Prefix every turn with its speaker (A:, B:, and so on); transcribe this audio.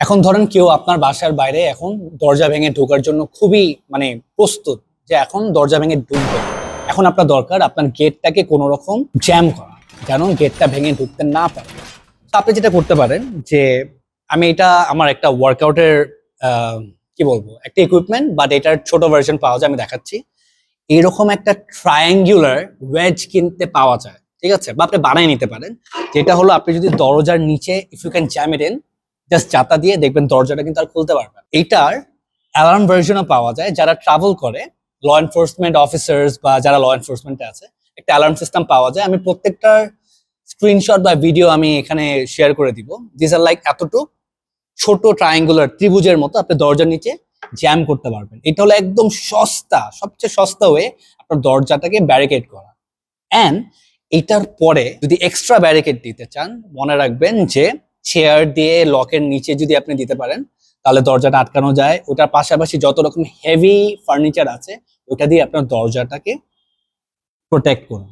A: এখন ধরেন কেউ আপনার বাসার বাইরে এখন দরজা ভেঙে ঢোকার জন্য খুবই মানে প্রস্তুত, যে এখন দরজা ভেঙে ঢুকবে। এখন আপনার দরকার আপনার গেটটাকে কোনো রকম জ্যাম করা, যেন গেটটা ভেঙে ঢুকতে না পারে। তো আপনি যেটা করতে পারেন যে, আমি এটা আমার একটা ওয়ার্কআউটের কি বলবো, একটা ইকুইপমেন্ট, বাট এটার ছোট ভার্সন পাওয়া যায়, আমি দেখাচ্ছি। এরকম একটা ট্রায়াঙ্গুলার ওয়েজ কিনতে পাওয়া যায়, ঠিক আছে, বা আপনি বানিয়ে নিতে পারেন। যেটা হলো আপনি যদি দরজার নিচে if you can jam it in, just চাতা দিয়ে দেখবেন দরজাটা কিন্তু আর খুলতে পারবে না। এইটার অ্যালার্ম ভার্সনও পাওয়া যায়। যারা ট্রাভেল করে, ল এনফোর্সমেন্ট অফিসার্স বা যারা ল এনফোর্সমেন্টে আছে, একটা অ্যালার্ম সিস্টেম পাওয়া যায়। আমি প্রত্যেকটার স্ক্রিনশট বা ভিডিও আমি এখানে শেয়ার করে দিব। দিস আর লাইক এতটুক ছোট ট্রায়াঙ্গুলার ত্রিভুজের মতো আপনি দরজার নিচে জ্যাম করতে পারবেন। এটা হলো একদম সস্তা, সবচেয়ে সস্তা ওয়ে আপনার দরজাটাকে ব্যারিকেড করা। অ্যান্ড এটার পরে যদি এক্সট্রা ব্যারিকেড দিতে চান, মনে রাখবেন যে চেয়ার দিয়ে লকের নিচে যদি আপনি দিতে পারেন, তাহলে দরজাটা আটকানো যায়। ওটার পাশাপাশি যত রকম হেভি ফার্নিচার আছে ওটা দিয়ে আপনার দরজাটাকে প্রোটেক্ট করুন।